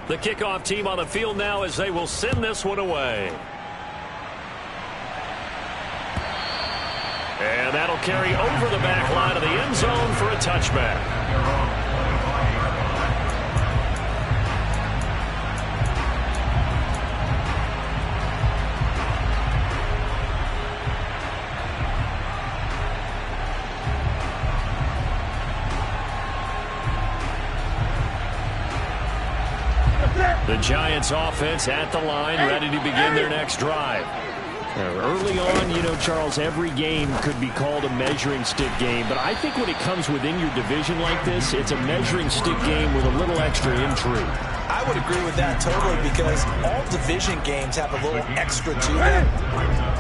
The kickoff team on the field now as they will send this one away. And that'll carry over the back line of the end zone for a touchback. The Giants offense at the line, ready to begin their next drive. Early on, you know, Charles, every game could be called a measuring stick game. But I think when it comes within your division like this, it's a measuring stick game with a little extra intrigue. I would agree with that totally because all division games have a little extra to them.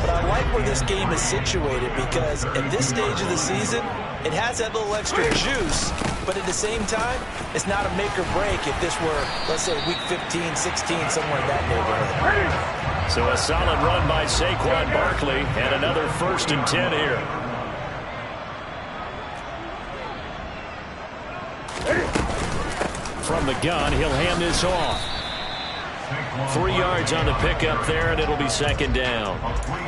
But I like where this game is situated because at this stage of the season, it has that little extra juice. But at the same time, it's not a make or break if this were, let's say, week 15, 16, somewhere in that neighborhood. So a solid run by Saquon Barkley and another 1st and 10 here. From the gun, he'll hand this off. 3 yards on the pickup there, and it'll be 2nd down.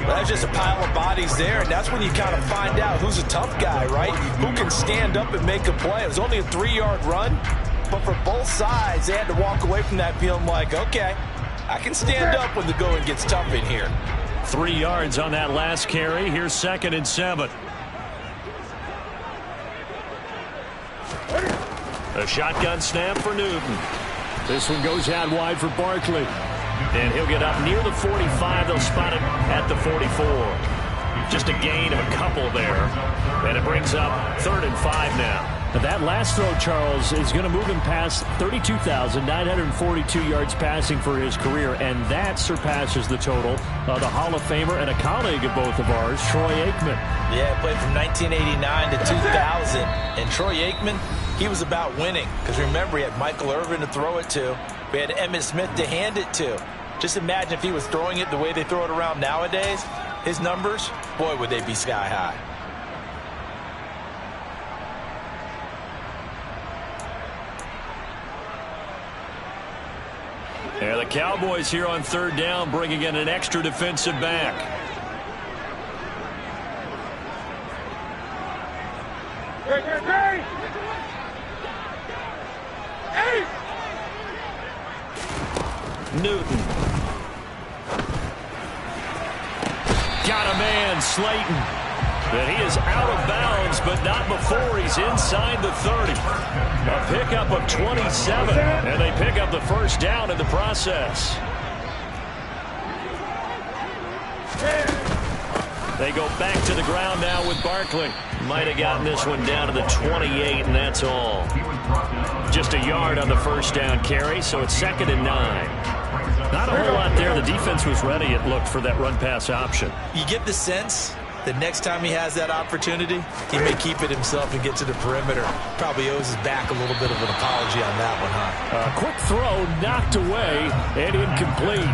That's just a pile of bodies there, and that's when you kind of find out who's a tough guy, right? Who can stand up and make a play. It was only a 3-yard run, but for both sides, they had to walk away from that feeling like, okay, I can stand up when the going gets tough in here. 3 yards on that last carry. Here's 2nd and 7. A shotgun snap for Newton. This one goes out wide for Barkley. And he'll get up near the 45. They'll spot it at the 44. Just a gain of a couple there. And it brings up 3rd and 5 now. Now that last throw, Charles, is going to move him past 32,942 yards passing for his career, and that surpasses the total of the Hall of Famer and a colleague of both of ours, Troy Aikman. Yeah, played from 1989 to 2000, and Troy Aikman, he was about winning. Because remember, he had Michael Irvin to throw it to. We had Emmitt Smith to hand it to. Just imagine if he was throwing it the way they throw it around nowadays. His numbers, boy, would they be sky high. And the Cowboys here on 3rd down, bringing in an extra defensive back. Newton. Got a man, Slayton. But he is out of bounds, but not before he's inside the 30. A pickup of 27, and they pick up the 1st down in the process. They go back to the ground now with Barkley. Might have gotten this one down to the 28, and that's all. Just a yard on the 1st down carry, so it's 2nd and 9. Not a whole lot there. The defense was ready, it looked, for that run-pass option. You get the sense that next time he has that opportunity, he may keep it himself and get to the perimeter. Probably owes his back a little bit of an apology on that one, huh? A quick throw knocked away and incomplete.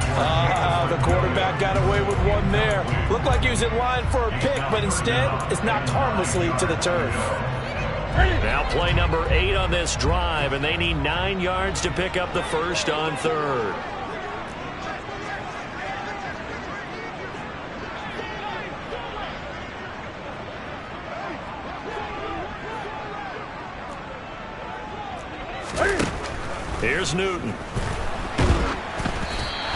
The quarterback got away with one there. Looked like he was in line for a pick, but instead it's knocked harmlessly to the turf. Now play number 8 on this drive, and they need 9 yards to pick up the 1st on 3rd. Here's Newton.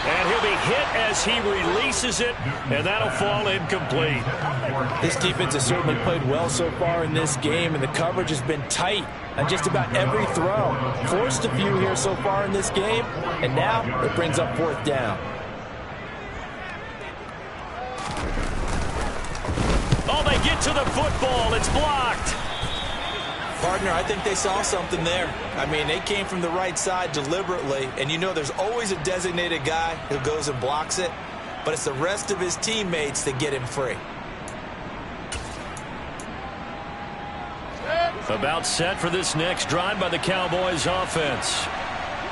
And he'll be hit as he releases it, and that'll fall incomplete. This defense has certainly played well so far in this game, and the coverage has been tight on just about every throw. Forced a few here so far in this game, and now it brings up 4th down. Oh, they get to the football. It's blocked. Partner, I think they saw something there. I mean, they came from the right side deliberately, and you know there's always a designated guy who goes and blocks it, but it's the rest of his teammates that get him free. About set for this next drive by the Cowboys offense.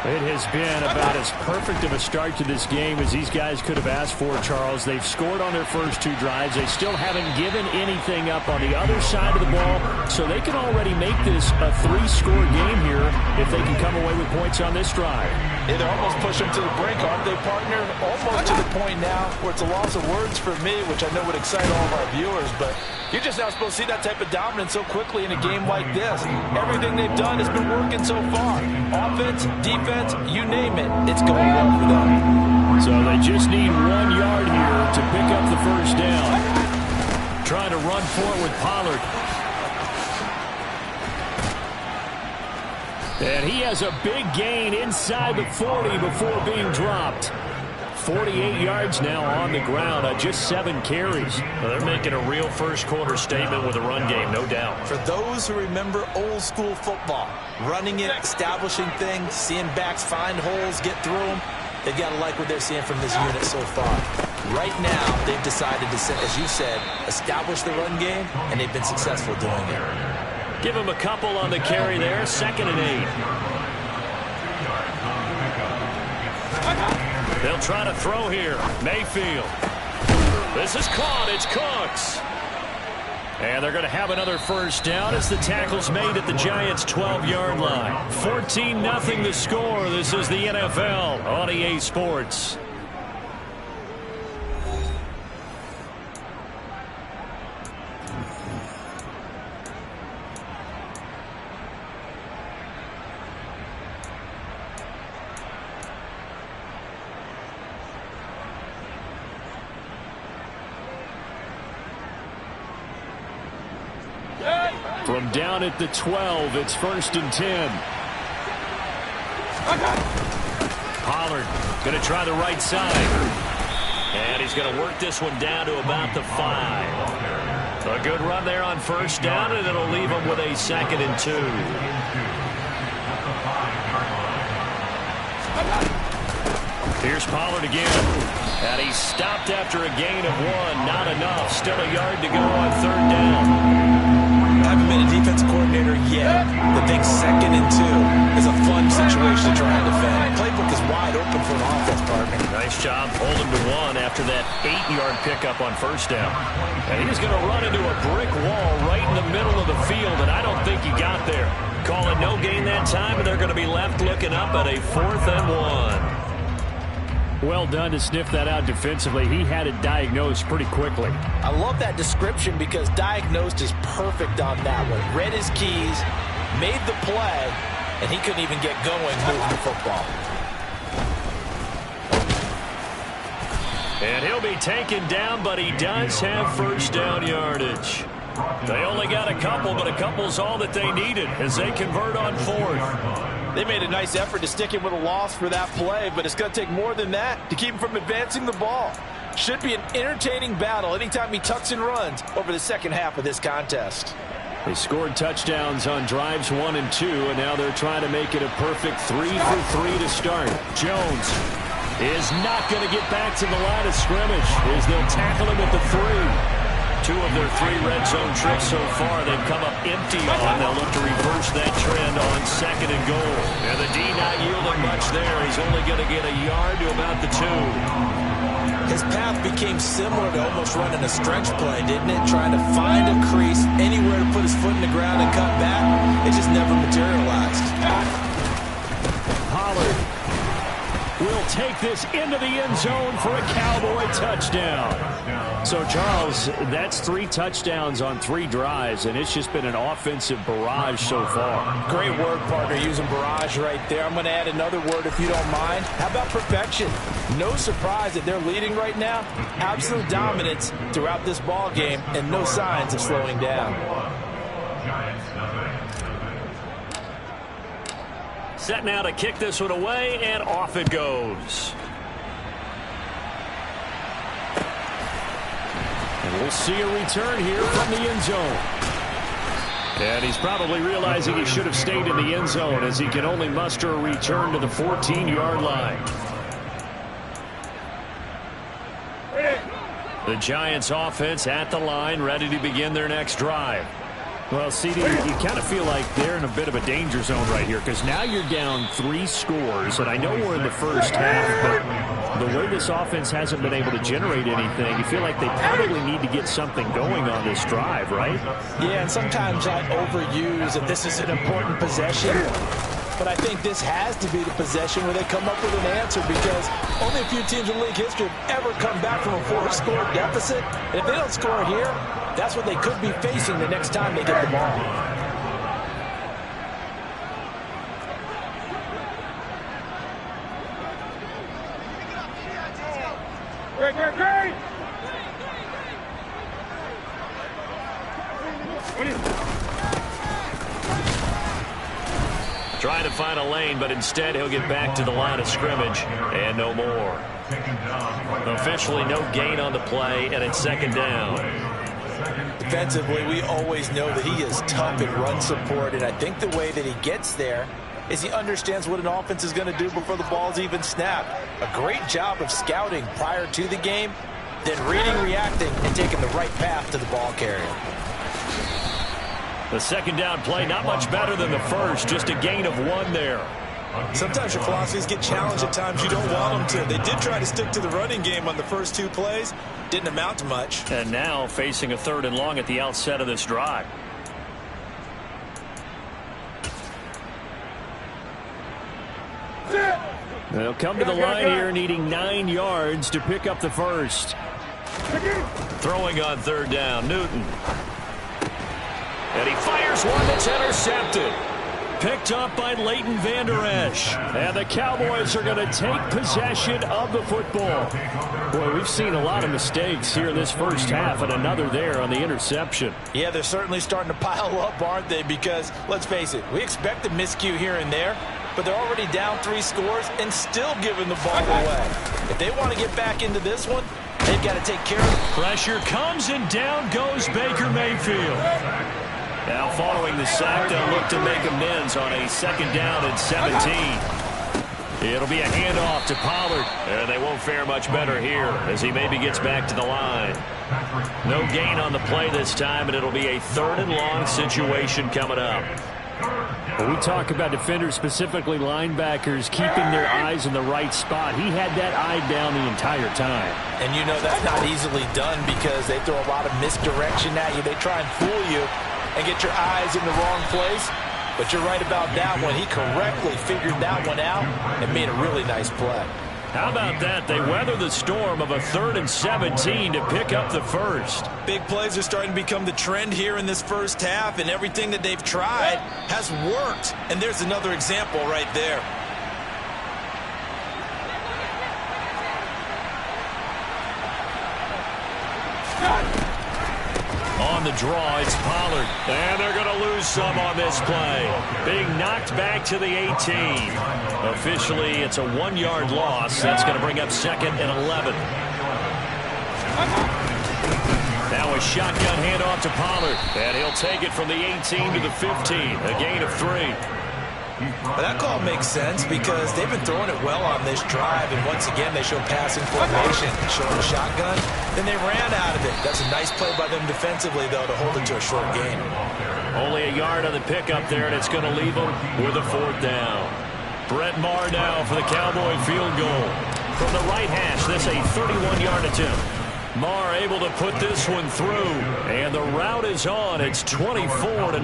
It has been about as perfect of a start to this game as these guys could have asked for, Charles. They've scored on their first 2 drives. They still haven't given anything up on the other side of the ball, so they can already make this a 3-score game here if they can come away with points on this drive. Yeah, they're almost pushing them to the brink, aren't they, partner? Almost to the point now where it's a loss of words for me, which I know would excite all of our viewers, but you're just not supposed to see that type of dominance so quickly in a game like this. Everything they've done has been working so far. Offense, defense, you name it, it's going well for them. So they just need 1 yard here to pick up the first down. Trying to run for it with Pollard. And he has a big gain inside the 40 before being dropped. 48 yards now on the ground on just 7 carries. Well, they're making a real first-quarter statement with a run game, no doubt. For those who remember old-school football, running it, establishing things, seeing backs find holes, get through them, they've got to like what they're seeing from this unit so far. Right now, they've decided to, as you said, establish the run game, and they've been successful doing it. Give him a couple on the carry there, 2nd and 8. They'll try to throw here. Mayfield. This is caught. It's Cooks. And they're going to have another first down as the tackle's made at the Giants' 12-yard line. 14-0 the score. This is the NFL on EA Sports. From down at the 12, it's 1st and 10. Pollard going to try the right side. And he's going to work this one down to about the 5. A good run there on first down, and it'll leave him with a 2nd and 2. Here's Pollard again. And he's stopped after a gain of 1. Not enough. Still a yard to go on 3rd down. I haven't been a defensive coordinator yet, but think 2nd and 2 is a fun situation to try and defend. Playbook is wide open for an offense, partner. Nice job holding to 1 after that 8-yard pickup on first down. And he's going to run into a brick wall right in the middle of the field, and I don't think he got there. Calling no gain that time, and they're going to be left looking up at a 4th and 1. Well done to sniff that out defensively. He had it diagnosed pretty quickly. I love that description because diagnosed is perfect on that one. Read his keys, made the play, and he couldn't even get going moving the football. And he'll be taken down, but he does have first down yardage. They only got a couple, but a couple's all that they needed as they convert on 4th. They made a nice effort to stick him with a loss for that play, but it's going to take more than that to keep him from advancing the ball. Should be an entertaining battle anytime he tucks and runs over the second half of this contest. They scored touchdowns on drives 1 and 2, and now they're trying to make it a perfect 3 for 3 to start. Jones is not going to get back to the line of scrimmage as they'll tackle him at the 3. 2 of their 3 red zone trips so far they've come up empty on. They'll look to reverse that trend on 2nd and goal. And the D not yielding much there. He's only going to get a yard to about the 2. His path became similar to almost running a stretch play, didn't it? Trying to find a crease, anywhere to put his foot in the ground and cut back. It just never materialized. Pollard will take this into the end zone for a Cowboy touchdown. So, Charles, that's 3 touchdowns on 3 drives, and it's just been an offensive barrage so far. Great word, partner, using barrage right there. I'm going to add another word if you don't mind. How about perfection? No surprise that they're leading right now. Absolute dominance throughout this ball game, and no signs of slowing down. Set now to kick this one away, and off it goes. And we'll see a return here from the end zone. And he's probably realizing he should have stayed in the end zone as he can only muster a return to the 14-yard line. The Giants offense at the line, ready to begin their next drive. Well, CD, you kind of feel like they're in a bit of a danger zone right here because now you're down 3 scores, and I know we're in the first half, but the way this offense hasn't been able to generate anything, you feel like they probably need to get something going on this drive, right? Yeah, and sometimes I overuse that this is an important possession. But I think this has to be the possession where they come up with an answer, because only a few teams in league history have ever come back from a 4-score deficit. And if they don't score here, that's what they could be facing the next time they get the ball. Great. Trying to find a lane, but instead he'll get back to the line of scrimmage and no more. Officially no gain on the play, and it's second down. Defensively, we always know that he is tough in run support, and I think the way that he gets there is he understands what an offense is going to do before the ball's even snapped. A great job of scouting prior to the game, then reading, reacting, and taking the right path to the ball carrier. The second down play, not much better than the first, just a gain of 1 there. Sometimes your philosophies get challenged at times you don't want them to. They did try to stick to the running game on the first 2 plays. Didn't amount to much. And now facing a 3rd and long at the outset of this drive. They'll come to the line here needing 9 yards to pick up the first. Throwing on 3rd down, Newton. And he fires one that's intercepted. Picked up by Leighton Vander Esch. And the Cowboys are going to take possession of the football. Boy, we've seen a lot of mistakes here in this first half, and another there on the interception. Yeah, they're certainly starting to pile up, aren't they? Because, let's face it, we expect a miscue here and there, but they're already down 3 scores and still giving the ball away. If they want to get back into this one, they've got to take care of it. Pressure comes, and down goes Baker Mayfield. Now following the sack, they'll look to make amends on a 2nd down and 17. It'll be a handoff to Pollard, and they won't fare much better here as he maybe gets back to the line. No gain on the play this time, and it'll be a 3rd and long situation coming up. When we talk about defenders, specifically linebackers, keeping their eyes in the right spot, he had that eye down the entire time. And you know that's not easily done because they throw a lot of misdirection at you. They try and fool you and get your eyes in the wrong place. But you're right about that one. He correctly figured that one out and made a really nice play. How about that? They weather the storm of a 3rd and 17 to pick up the first. Big plays are starting to become the trend here in this first half, and everything that they've tried has worked. And there's another example right there. On the draw, it's Pollard. And they're going to lose some on this play. Being knocked back to the 18. Officially, it's a 1-yard loss. That's going to bring up 2nd and 11. Now a shotgun handoff to Pollard. And he'll take it from the 18 to the 15. A gain of 3. Well, that call makes sense because they've been throwing it well on this drive, and once again they show passing formation, showing a shotgun, then they ran out of it. That's a nice play by them defensively, though, to hold it to a short gain. Only a yard on the pickup there, and it's going to leave them with a 4th down. Brett Maher now for the Cowboy field goal. From the right hash, this a 31-yard attempt. Maher able to put this one through, and the route is on. It's 24-0.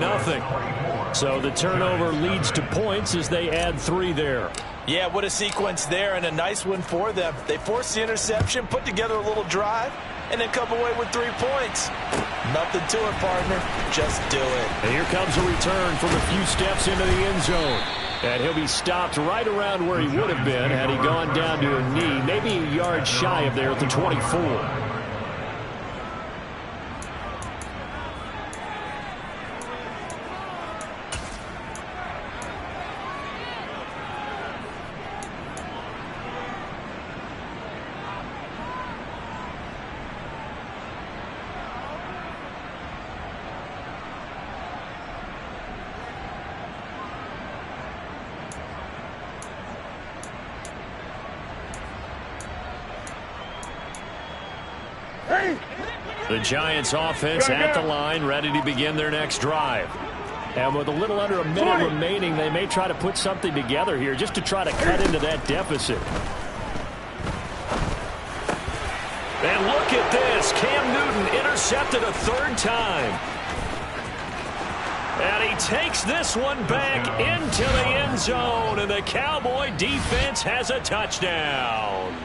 So the turnover leads to points as they add 3 there. Yeah, what a sequence there, and a nice one for them. They forced the interception, put together a little drive, and then come away with 3 points. Nothing to it, partner. Just do it. And here comes a return from a few steps into the end zone. And he'll be stopped right around where he would have been had he gone down to a knee, maybe a yard shy of there at the 24. The Giants offense at the line, ready to begin their next drive. And with a little under a minute remaining, they may try to put something together here just to try to cut into that deficit. And look at this. Cam Newton intercepted a 3rd time. And he takes this one back into the end zone, and the Cowboy defense has a touchdown.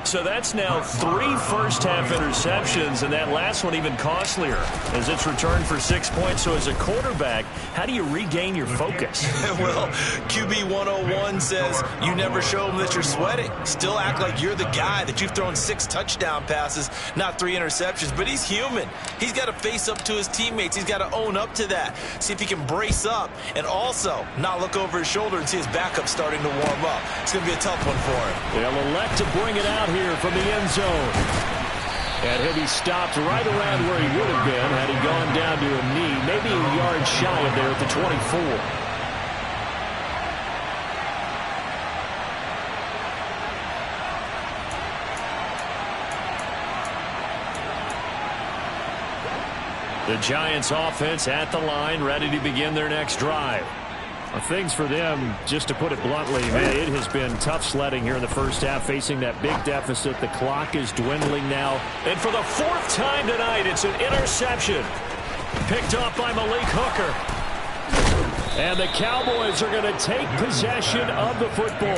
So that's now 3 first-half interceptions, and that last one even costlier as it's returned for 6 points. So as a quarterback, how do you regain your focus? Well, QB 101 says you never show them that you're sweating. Still act like you're the guy, that you've thrown 6 touchdown passes, not 3 interceptions. But he's human. He's got to face up to his teammates. He's got to own up to that. See if he can brace up and also not look over his shoulder and see his backup starting to warm up. It's going to be a tough one for him. They'll elect to bring it out here from the end zone. And he'll be stopped right around where he would have been had he gone down to a knee, maybe a yard shy of there at the 24. The Giants offense at the line, ready to begin their next drive. Things for them, just to put it bluntly, man, it has been tough sledding here in the first half, facing that big deficit. The clock is dwindling now. And for the 4th time tonight, it's an interception. Picked up by Malik Hooker. And the Cowboys are going to take possession of the football.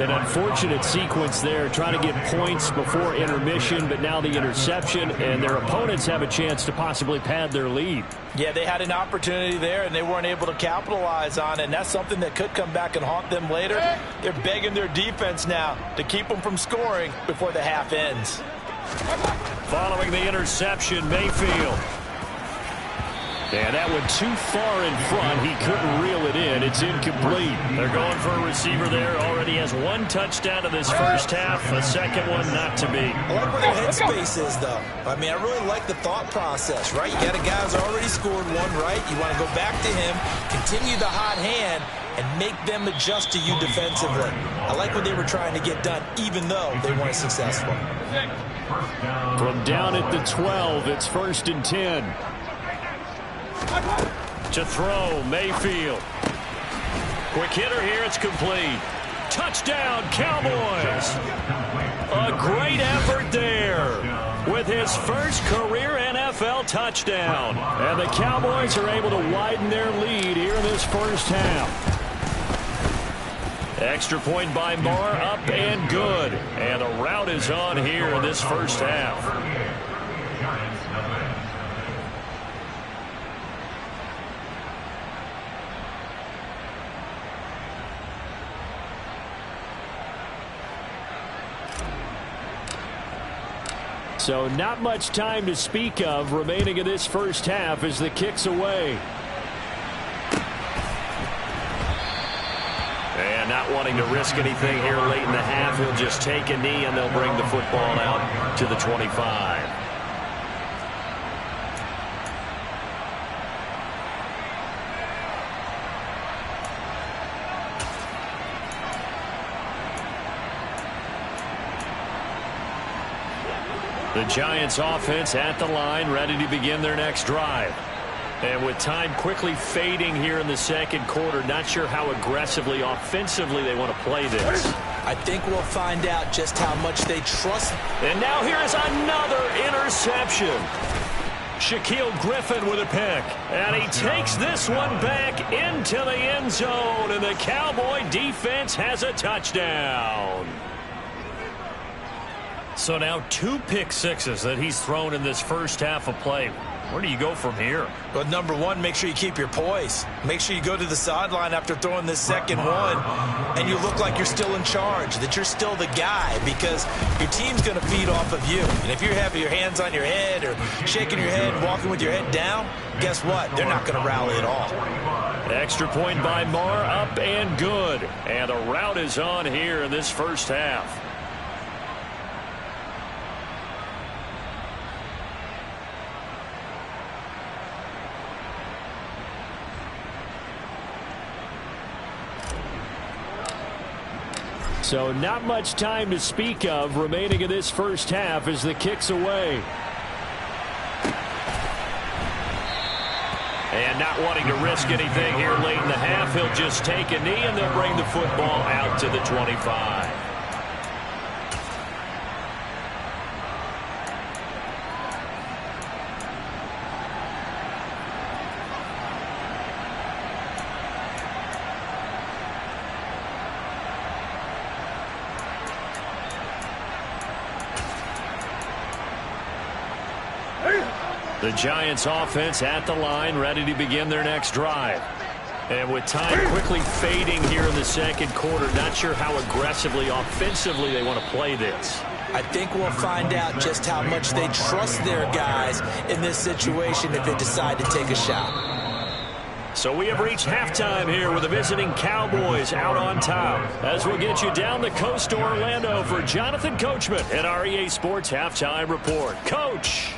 An unfortunate sequence there, trying to get points before intermission, but now the interception, and their opponents have a chance to possibly pad their lead. Yeah, they had an opportunity there, and they weren't able to capitalize on it, and that's something that could come back and haunt them later. They're begging their defense now to keep them from scoring before the half ends. Following the interception, Mayfield. And that one too far in front. He couldn't reel it in. It's incomplete. They're going for a receiver there. Already has 1 touchdown in this first half. A second one not to be. I like where their headspace is, though. I mean, I really like the thought process, right? You got a guy who's already scored one, right? You want to go back to him, continue the hot hand, and make them adjust to you defensively. I like what they were trying to get done, even though they weren't successful. From down at the 12, it's 1st and 10. To throw, Mayfield. Quick hitter here, it's complete. Touchdown, Cowboys. A great effort there with his first career NFL touchdown. And the Cowboys are able to widen their lead here in this first half. Extra point by Marr, up and good. And the route is on here in this first half. So not much time to speak of remaining in this first half as the kick's away. And not wanting to risk anything here late in the half, he'll just take a knee and they'll bring the football out to the 25. The Giants offense at the line, ready to begin their next drive. And with time quickly fading here in the second quarter, not sure how aggressively, offensively they want to play this. I think we'll find out just how much they trust. And now here is another interception. Shaquill Griffin with a pick. And he takes this one back into the end zone. And the Cowboy defense has a touchdown. So now 2 pick sixes that he's thrown in this first half of play. Where do you go from here? Well, number one, make sure you keep your poise. Make sure you go to the sideline after throwing this second one, and you look like you're still in charge, that you're still the guy, because your team's going to feed off of you. And if you have your hands on your head or shaking your head and walking with your head down, guess what? They're not going to rally at all. Extra point by Marr, up and good. And the route is on here in this first half. So not much time to speak of remaining in this first half as the kick's away. And not wanting to risk anything here late in the half, he'll just take a knee and they'll bring the football out to the 25. The Giants offense at the line, ready to begin their next drive. And with time quickly fading here in the second quarter, not sure how aggressively, offensively they want to play this. I think we'll find out just how much they trust their guys in this situation if they decide to take a shot. So we have reached halftime here with the visiting Cowboys out on top. As we'll get you down the coast to Orlando for Jonathan Coachman at our EA Sports Halftime Report. Coach!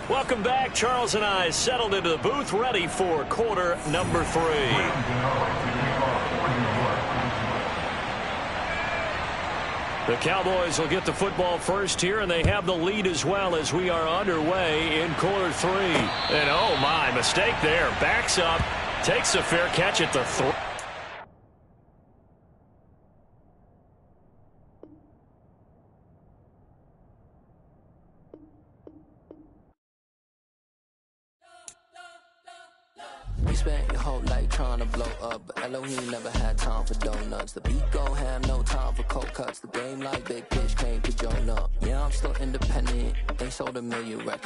Welcome back. Charles and I settled into the booth, ready for quarter number 3. The Cowboys will get the football first here, and they have the lead as well as we are underway in quarter 3. And oh my, mistake there. Backs up, takes a fair catch at the 3. You spent your whole life trying to blow up, but Elohim never had time for donuts. The beat gon' have no time for cold cuts. The game like Big Pitch came to join up. Yeah, I'm still independent. They sold 1 million records.